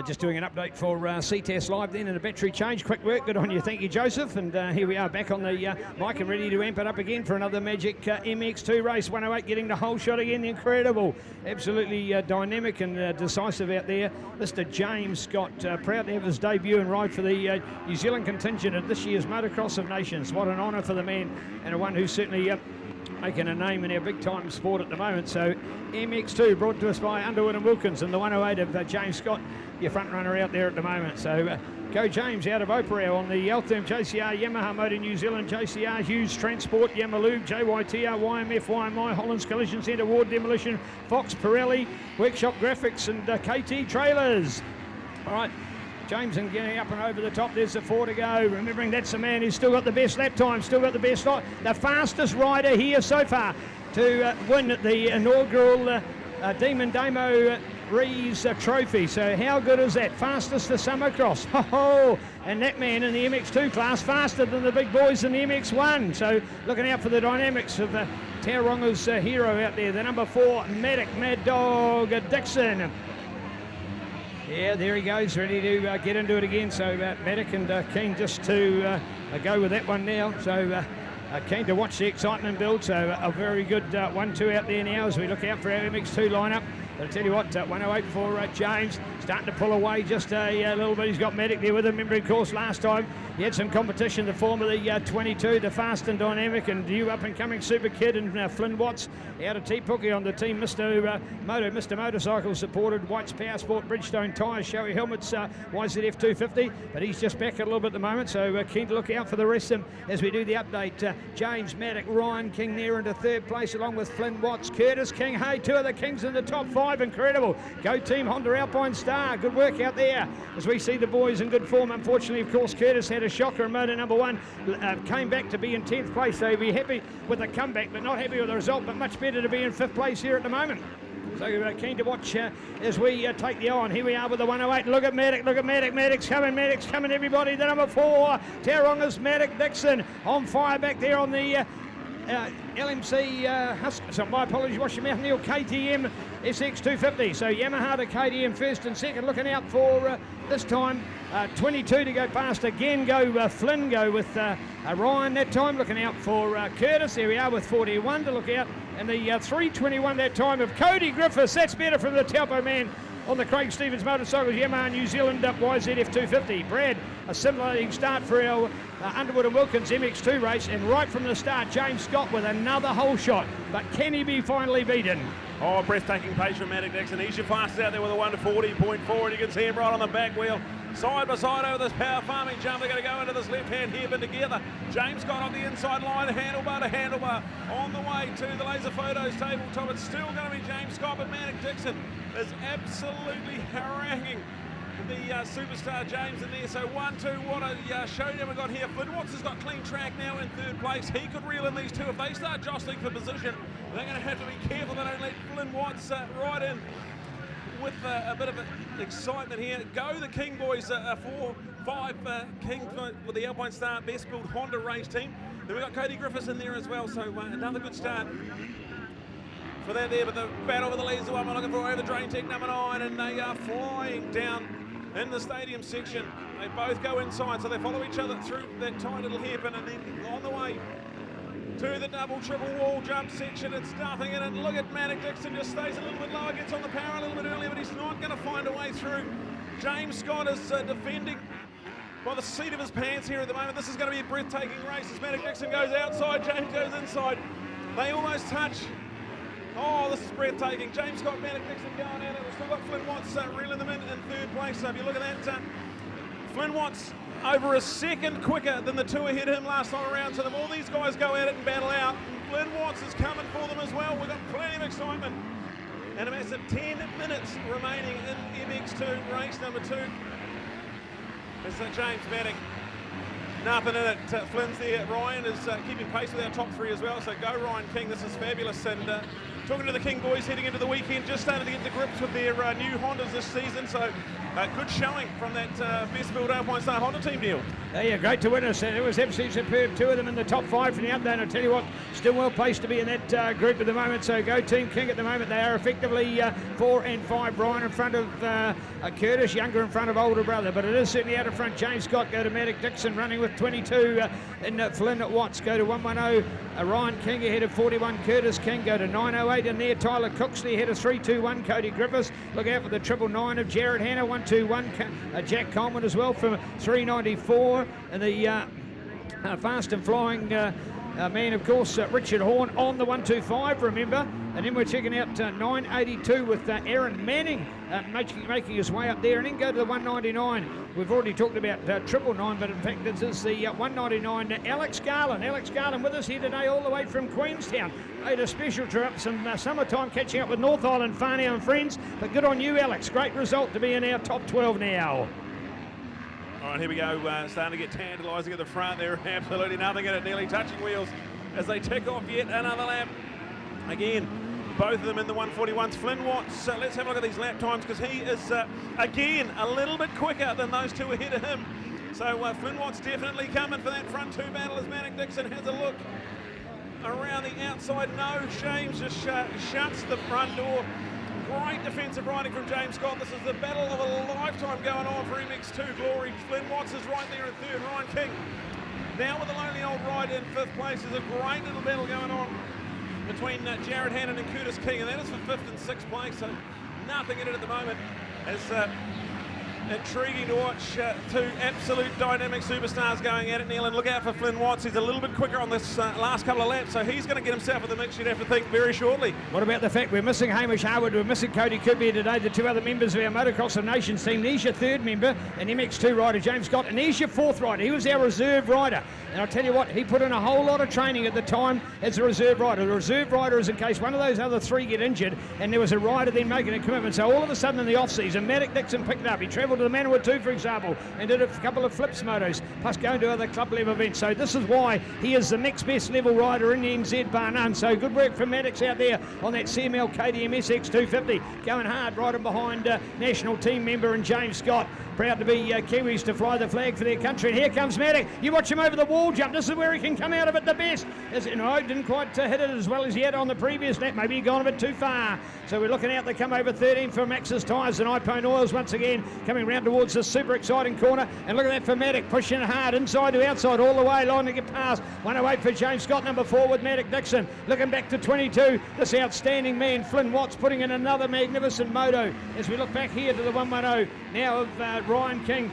Just doing an update for Ctas Live then and a battery change. Quick work, good on you. Thank you, Joseph. And here we are back on the mic and ready to amp it up again for another magic Mx2 race. 108 getting the whole shot again. Incredible. Absolutely dynamic and decisive out there. Mr. James Scott, proud to have his debut and ride for the New Zealand contingent at this year's Motocross of Nations. What an honour for the man and one who's certainly making a name in our big-time sport at the moment. So MX2 brought to us by Underwood and Wilkins and the 108 of James Scott, your front runner out there at the moment. So go James out of Oparau on the Altherm JCR, Yamaha Motor New Zealand, JCR, Hughes Transport, Yamalube, JYTR, YMF, YMI, Hollands Collision Centre, Ward Demolition, Fox, Pirelli, Workshop Graphics and KT Trailers. All right. James and getting up and over the top. There's the 4 to go. Remembering that's the man who's still got the best lap time, still got the best lot. The fastest rider here so far to win the inaugural Demon Damo Rees Trophy. So how good is that? Fastest for Summercross. Ho-ho! And that man in the MX2 class faster than the big boys in the MX1. So looking out for the dynamics of Tauranga hero out there. The number 4, Medic, Mad Dog, Dixon. Yeah, there he goes, ready to get into it again. So Matic and keen just to go with that one now. So keen to watch the excitement build. So a very good 1-2 out there now as we look out for our MX2 lineup. But I tell you what, 108 for James, starting to pull away just a little bit. He's got Matic there with him. Remember, of course, last time he had some competition, the form of the 22, the fast and dynamic and new up-and-coming super kid and Flynn Watts out of T-Pookie on the team. Mr. Motorcycle supported White's Power Sport, Bridgestone tyres, Shoei helmets, YZF 250, but he's just back a little bit at the moment, so keen to look out for the rest of them as we do the update. James Matic, Ryan King there into third place along with Flynn Watts, Curtis King, hey, 2 of the Kings in the top 5. Incredible. Go team Honda Alpine Star. Good work out there as we see the boys in good form. Unfortunately, of course, Curtis had a shocker in motor number 1. Came back to be in 10th place. So be happy with the comeback, but not happy with the result, but much better to be in 5th place here at the moment. So keen to watch as we take the on. Here we are with the 108. Look at Matic, Matic's coming, everybody. The number 4, Tauranga's Matic Dixon on fire back there on the LMC Husk. So my apologies, wash your mouth, Neil. KTM SX 250. So Yamaha to KTM first and second. Looking out for this time 22 to go past again. Go Flynn. Go with Ryan that time. Looking out for Curtis. There we are with 41 to look out. And the 321 that time of Cody Griffiths. That's better from the Taupo man on the Craig Stevens Motorcycles Yamaha New Zealand YZF 250. Brad, a scintillating start for our Underwood and Wilkins MX2 race, and right from the start, James Scott with another whole shot. But can he be finally beaten? Oh, breathtaking pace from Matic Dixon. He's your fastest out there with a 1 to 40.4, and you can see him right on the back wheel. Side by side over this power farming jump. They're going to go into this left-hand hairpin together. James Scott on the inside line, handlebar to handlebar, on the way to the laser photos tabletop. It's still going to be James Scott, but Matic Dixon is absolutely haranguing the superstar James in there. So 1-2, what a showdown we got here. Flynn Watts has got clean track now in 3rd place. He could reel in these two. If they start jostling for position, they're going to have to be careful they don't let Flynn Watts right in with a bit of excitement here. Go the King boys, 4-5 King with the Alpine Star Best Build Honda race team. Then we've got Cody Griffiths in there as well, so another good start for that there. But the battle with the leads, the one we're looking for over the drain tech number 9, and they are flying down in the stadium section. They both go inside, so they follow each other through that tight little hairpin, and then on the way to the triple wall jump section. It's nothing in it. Look at Matic Dixon, just stays a little bit lower, gets on the power a little bit earlier, but he's not going to find a way through. James Scott is defending by the seat of his pants here at the moment. This is going to be a breathtaking race as Matic Dixon goes outside, James goes inside. They almost touch. Oh, this is breathtaking. James Scott, Matic Dixon going at it. We've still got Flynn Watts reeling them in 3rd place. So if you look at that, Flynn Watts over a second quicker than the 2 ahead of him last time around. So all these guys go at it and battle out. And Flynn Watts is coming for them as well. We've got plenty of excitement. And a massive 10 minutes remaining in MX2 race number 2. It's James Matic Nothing in it. Flynn's there. Ryan is keeping pace with our top three as well. So go Ryan King. This is fabulous. And talking to the King boys heading into the weekend, just started to get to grips with their new Hondas this season. So good showing from that best built Alpine Star Honda team, Neil. Yeah, great to witness. And it was absolutely superb. Two of them in the top five from the out there. And I tell you what, still well placed to be in that group at the moment. So go Team King at the moment. They are effectively 4 and 5. Ryan in front of Curtis, younger in front of older brother. But it is certainly out in front. James Scott go to Maddox Dixon running with 22 in Flynn at Watts. Go to 110 Ryan King ahead of 41 Curtis King. Go to 908 in there. Tyler Cooksley ahead of 321 Cody Griffiths. Look out for the 999 of Jared Hanna. 121 Jack Coleman as well from 394. And the fast and flying man, of course, Richard Horn on the 125, remember. And then we're checking out 982 with Aaron Manning making his way up there. And then go to the 199. We've already talked about 999, but in fact this is the 199 Alex Garland. Alex Garland with us here today all the way from Queenstown. Made a special trip, some summertime catching up with North Island, Farnham and friends. But good on you, Alex. Great result to be in our top 12 now. All right, here we go. Starting to get tantalising at the front there. Absolutely nothing in it. Nearly touching wheels as they tick off yet another lap. Again, both of them in the 141s. Flynn Watts, let's have a look at these lap times because he is, again, a little bit quicker than those two ahead of him. So Flynn Watts definitely coming for that front two battle as Mx2 Dixon has a look around the outside. No, James just shuts the front door. Great defensive riding from James Scott. This is the battle of a lifetime going on for Mx2 Glory. Flynn Watts is right there in third. Ryan King now with the lonely old ride in fifth place. There's a great little battle going on between Jared Hannon and Curtis King, and that is for fifth and sixth place. So nothing in it at the moment. It's intriguing to watch two absolute dynamic superstars going at it, Neil. And look out for Flynn Watts. He's a little bit quicker on this last couple of laps, so he's going to get himself in the mix, you'd have to think, very shortly. What about the fact we're missing Hamish Harwood, we're missing Cody Kubier today, the two other members of our Motocross of Nations team. There's your third member, an Mx2 rider, James Scott, and here's your fourth rider. He was our reserve rider. And I'll tell you what, he put in a whole lot of training at the time as a reserve rider. The reserve rider is in case one of those other three get injured, and there was a rider then making a commitment. So all of a sudden in the off-season, Mx2 Dixon picked it up. He travelled to the Manawatu 2, for example, and did a couple of flips motos, plus going to other club level events. So this is why he is the next best level rider in the NZ, bar none. So good work from Maddox out there on that CML KTM SX 250, going hard, riding behind national team member and James Scott. Proud to be Kiwis to fly the flag for their country. And here comes Maddox. You watch him over the wall jump. This is where he can come out of it the best. Didn't quite hit it as well as he had on the previous lap. Maybe he gone a bit too far. So we're looking out. They come over 13 for Max's Tyres and iPone Oils once again, coming round towards this super exciting corner. And look at that for Maddox, pushing hard inside to outside all the way, line to get past. 108 for James Scott, number 4 with Mx2 Dixon. Looking back to 22, this outstanding man, Flynn Watts, putting in another magnificent moto. As we look back here to the 110 now of Ryan King.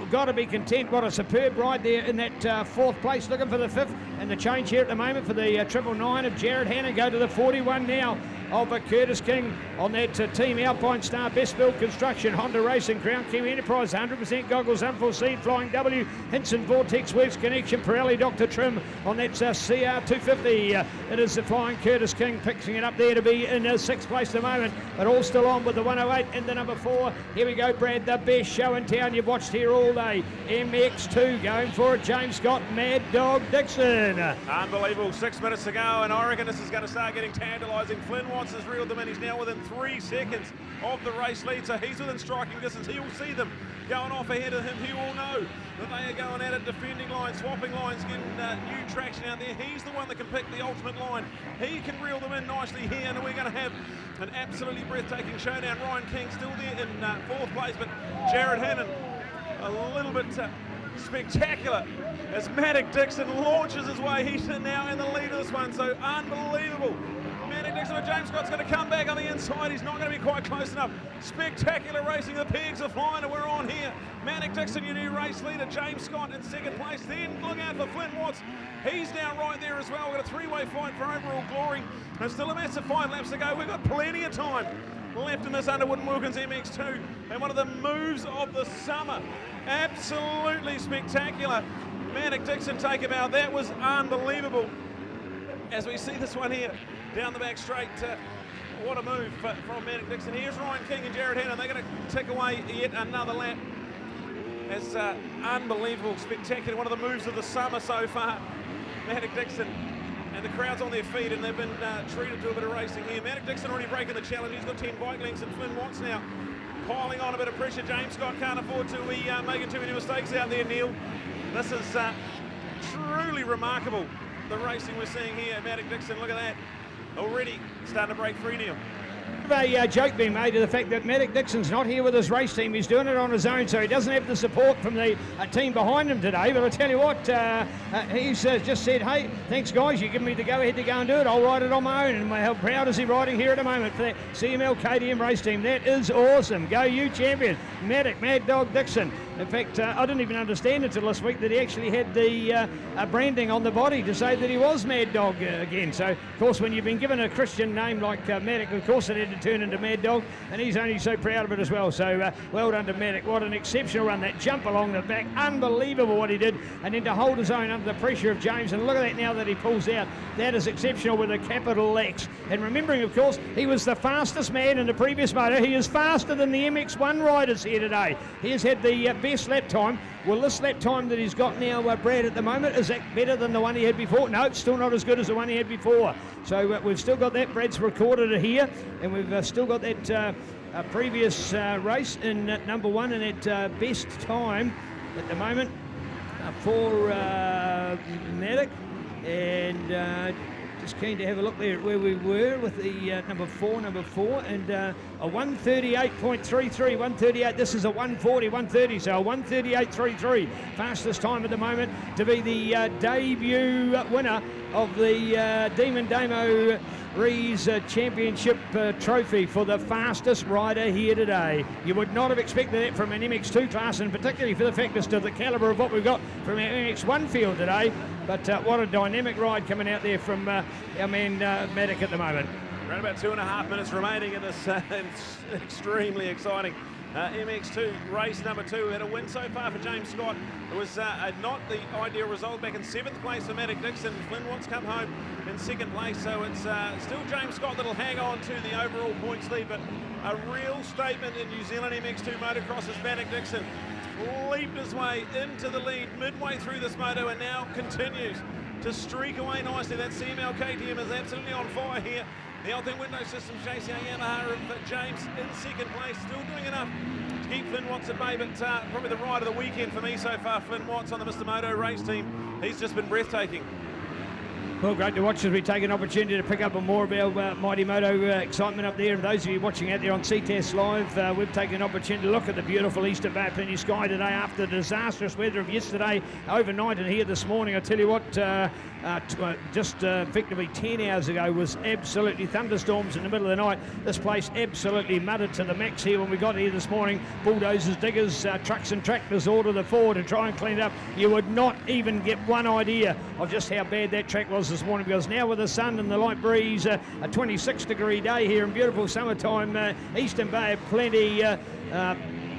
Got to be content. What a superb ride there in that fourth place. Looking for the fifth, and the change here at the moment for the 999 of Jared Hanna. Go to the 41 now of Curtis King on that Team Alpine Star Best Build Construction Honda Racing Crown Kiwi Enterprise 100% goggles unforeseen Flying W Hinson Vortex Works Connection Pirelli Dr. Trim on that CR 250. It is the Flying Curtis King picking it up there to be in sixth place at the moment, but all still on with the 108 and the number 4. Here we go, Brad, the best show in town you've watched here all day. Mx2 going for it. James Scott, Mad Dog Dixon. Unbelievable. 6 minutes to go, and I reckon this is going to start getting tantalising. Flynn Watts has reeled them in. He's now within 3 seconds of the race lead, so he's within striking distance. He will see them going off ahead of him. He will know that they are going at it, defending lines, swapping lines, getting new traction out there. He's the one that can pick the ultimate line. He can reel them in nicely here, and we're going to have an absolutely breathtaking showdown. Ryan King still there in 4th place, but Jared Hannon a little bit spectacular as Mx2 Dixon launches his way. He's now in the lead of this one, so unbelievable. Mx2 Dixon with James Scott's going to come back on the inside. He's not going to be quite close enough. Spectacular racing. The pegs are flying, and we're on here. Mx2 Dixon, your new race leader. James Scott in 2nd place. Then look out for Flynn Watts. He's now right there as well. We've got a 3-way fight for overall glory. There's still a massive 5 laps to go. We've got plenty of time left in this Underwood & Wilkins MX2, and one of the moves of the summer. Absolutely spectacular. Mx2 Dixon take him out. That was unbelievable. As we see this one here down the back straight, what a move from Mx2 Dixon. Here's Ryan King and Jared Hannon. They're going to take away yet another lap as unbelievable, spectacular, one of the moves of the summer so far. Mx2 Dixon, and the crowd's on their feet, and they've been treated to a bit of racing here. Mx2 Dixon already breaking the challenge. He's got 10 bike lengths, and Flynn Watts now piling on a bit of pressure. James Scott can't afford to be making too many mistakes out there, Neil. This is truly remarkable, the racing we're seeing here. Mx2 Dixon, look at that. Already starting to break free, Neil. A joke being made of the fact that Mx2 Dixon's not here with his race team. He's doing it on his own, so he doesn't have the support from the team behind him today. But I tell you what, he's just said, hey, thanks guys, you give me the go-ahead to go and do it. I'll ride it on my own. And how proud is he riding here at the moment for that CML KTM race team? That is awesome. Go you, champion. Mad Dog Dixon. In fact, I didn't even understand until this week that he actually had the branding on the body to say that he was Mad Dog again. So, of course, when you've been given a Christian name like Matic, of course it had to turn into Mad Dog, and he's only so proud of it as well. So, well done to Matic. What an exceptional run. That jump along the back, unbelievable what he did. And then to hold his own under the pressure of James. And look at that now that he pulls out. That is exceptional with a capital X. And remembering, of course, he was the fastest man in the previous motor. He is faster than the MX1 riders here today. He has had the best lap time. Well, this lap time that he's got now, Brad, at the moment, is that better than the one he had before? No, it's still not as good as the one he had before. So we've still got that. Brad's recorded it here, and we've still got that previous race in number one, and that best time at the moment for Matic. And just keen to have a look there at where we were with the number four, and a 138.33, 138. This is a 140, 130, so a 138.33. Fastest time at the moment to be the debut winner of the Demon Damo Rees Championship trophy for the fastest rider here today. You would not have expected that from an MX2 class, and particularly for the fact as to the calibre of what we've got from our MX1 field today. But what a dynamic ride coming out there from our man Matic at the moment. Around about 2.5 minutes remaining in this it's extremely exciting MX2 race number 2. Had a win so far for James Scott. It was not the ideal result back in 7th place for Mx2 Dixon. Flynn Watts come home in 2nd place, so it's still James Scott that'll hang on to the overall points lead, but a real statement in New Zealand MX2 motocross as Mx2 Dixon leaped his way into the lead midway through this moto and now continues to streak away nicely. That CML KTM is absolutely on fire here. The Alpine Window Systems JCA Yamaha of James in 2nd place, still doing enough to keep Flynn Watts at bay, but probably the ride of the weekend for me so far, Flynn Watts on the Mr. Moto race team. He's just been breathtaking. Well, great to watch as we take an opportunity to pick up on more of our Mighty Moto excitement up there. And those of you watching out there on Ctas Live, we've taken an opportunity to look at the beautiful Easter Bay Plenty Sky today after the disastrous weather of yesterday overnight and here this morning. I tell you what, just effectively 10 hours ago was absolutely thunderstorms in the middle of the night. This place absolutely mudded to the max here when we got here this morning. Bulldozers, diggers, trucks and tractors all to the fore to try and clean it up. You would not even get one idea of just how bad that track was this morning, because now with the sun and the light breeze, a 26-degree day here in beautiful summertime Eastern Bay of Plenty,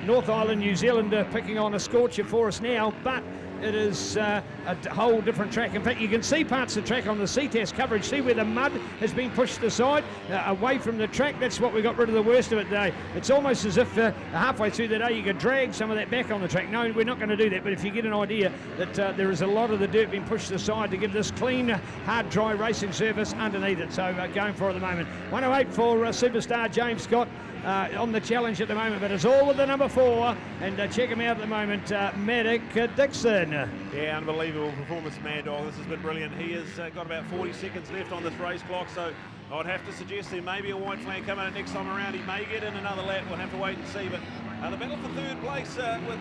North Island, New Zealand, picking on a scorcher for us now, but it is a whole different track. In fact, you can see parts of the track on the Ctas coverage. See where the mud has been pushed aside, away from the track. That's what we got rid of the worst of it today. It's almost as if halfway through the day you could drag some of that back on the track. No, we're not going to do that, but if you get an idea that there is a lot of the dirt being pushed aside to give this clean, hard, dry racing surface underneath it. So going for it at the moment. 108 for superstar James Scott. On the challenge at the moment, but it's all with the number 4, and check him out at the moment, Mx2 Dixon. Yeah, unbelievable performance, Mad Dog. This has been brilliant. He has got about 40 seconds left on this race clock, so I'd have to suggest there may be a white flag coming out next time around. He may get in another lap. We'll have to wait and see, but the battle for 3rd place with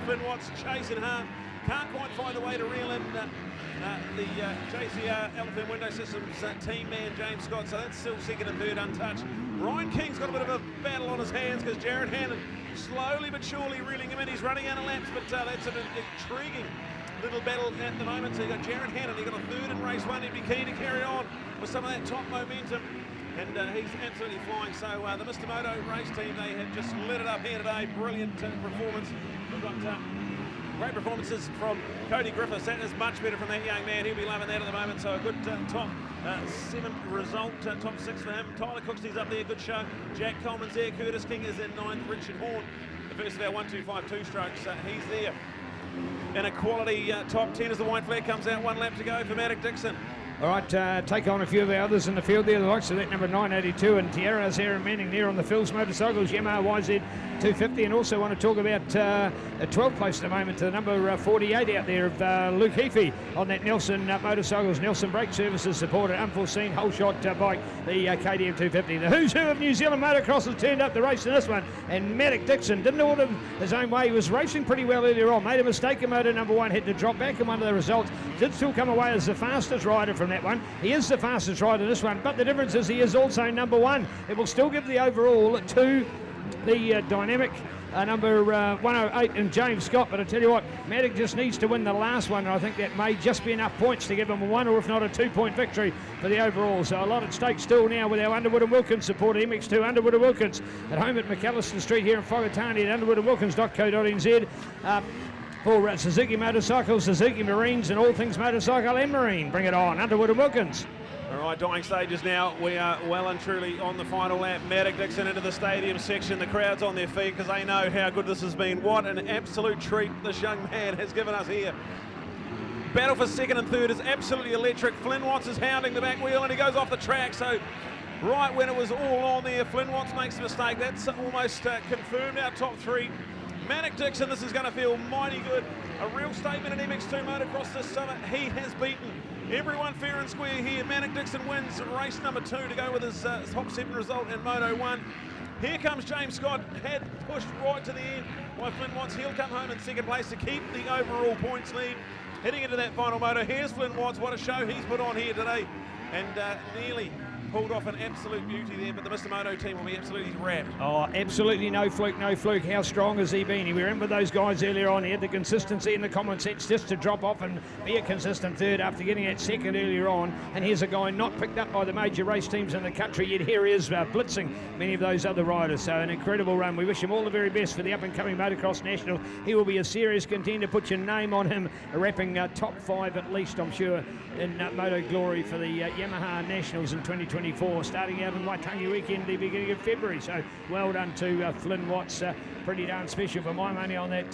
Flynn Watts chasing hard. Can't quite find a way to reel in the JCR Elephant Window Systems team man James Scott, so that's still 2nd and 3rd untouched. Ryan King's got a bit of a battle on his hands because Jared Hannon slowly but surely reeling him in. He's running out of laps, but that's an intriguing little battle at the moment. So you got Jared Hannon, he got a 3rd in race 1. He'd be keen to carry on with some of that top momentum, and he's absolutely flying. So the Mr. Moto race team, they have just lit it up here today. Brilliant performance. We've got great performances from Cody Griffiths. That is much better from that young man. He'll be loving that at the moment. So a good top 7 result, top 6 for him. Tyler Cooksley's up there, good show. Jack Coleman's there. Curtis King is in 9th. Richard Horn the first of our 1-2-5 two-strokes. He's there in a quality top 10 as the white flag comes out. 1 lap to go for Matic Dixon. All right, take on a few of the others in the field there, the likes of that number 982 and Tierra's Aaron Manning there on the Phil's Motorcycles, Yamaha YZ 250, and also want to talk about a 12th place at the moment to the number 48 out there of Luke Heafy on that Nelson Motorcycles, Nelson Brake Services supported unforeseen whole shot bike, the KTM 250. The who's who of New Zealand motocross has turned up the race in this one, and Matic Dixon didn't order his own way. He was racing pretty well earlier on, made a mistake in motor number 1, had to drop back in one of the results, did still come away as the fastest rider from that one. He is the fastest rider in this one, but the difference is he is also number 1. It will still give the overall to the dynamic number 108 and James Scott, but I tell you what, Matic just needs to win the last one, and I think that may just be enough points to give him a 1 or if not a 2-point victory for the overall. So a lot at stake still now with our Underwood and Wilkins support, Mx2 Underwood and Wilkins at home at McAllister Street here in Whakatane at underwoodandwilkins.co.nz. For Suzuki Motorcycles, Suzuki Marines, and all things motorcycle and marine. Bring it on, Underwood and Wilkins. All right, dying stages now. We are well and truly on the final lap. Matic Dixon into the stadium section. The crowd's on their feet because they know how good this has been. What an absolute treat this young man has given us here. Battle for second and third is absolutely electric. Flynn Watts is hounding the back wheel and he goes off the track. So right when it was all on there, Flynn Watts makes a mistake. That's almost confirmed our top 3. Matic Dixon, this is going to feel mighty good. A real statement in MX2 motocross this summer. He has beaten everyone fair and square here. Matic Dixon wins race number 2 to go with his top 7 result in Moto 1. Here comes James Scott, had pushed right to the end by Flynn Watts. He'll come home in second place to keep the overall points lead. Heading into that final moto, here's Flynn Watts. What a show he's put on here today. And nearly pulled off an absolute beauty there, but the Mr. Moto team will be absolutely wrapped. Oh, absolutely no fluke, no fluke. How strong has he been? We were in with those guys earlier on. He had the consistency and the common sense just to drop off and be a consistent third after getting that second earlier on. And here's a guy not picked up by the major race teams in the country, yet here he is blitzing many of those other riders. So an incredible run. We wish him all the very best for the up-and-coming Motocross National. He will be a serious contender. Put your name on him, wrapping top 5 at least, I'm sure, in Moto Glory for the Yamaha Nationals in 2024, starting out in Waitangi weekend, the beginning of February. So well done to Flynn Watts. Pretty darn special for my money on that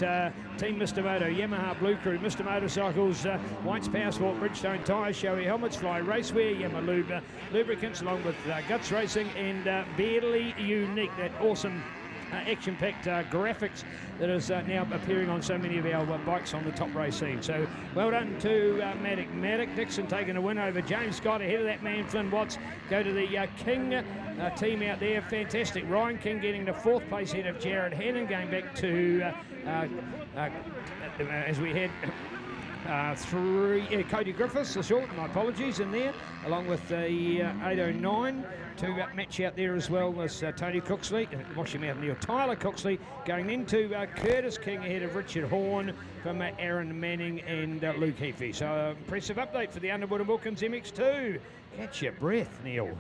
team Mr. Moto, Yamaha Blue Crew, Mr. Motorcycles, White's Power Sport, Bridgestone Tyres, Shoei Helmets, Fly Racewear, Yamaha Lubricants, along with Guts Racing and Barely Unique, that awesome action-packed graphics that is now appearing on so many of our bikes on the top race scene. So well done to Matic Dixon taking a win over James Scott ahead of that man Flynn Watts. Go to the King team out there, fantastic. Ryan King getting the 4th place ahead of Jared Hannon, going back to as we had 3 Cody Griffiths, the short, my apologies, in there, along with the 809 to match out there as well as Tony Cooksley, wash him out, Neil Tyler Cooksley, going into Curtis King ahead of Richard Horn from Aaron Manning and Luke Heafy. So impressive update for the Underwood and Wilkins MX2. Catch your breath, Neil.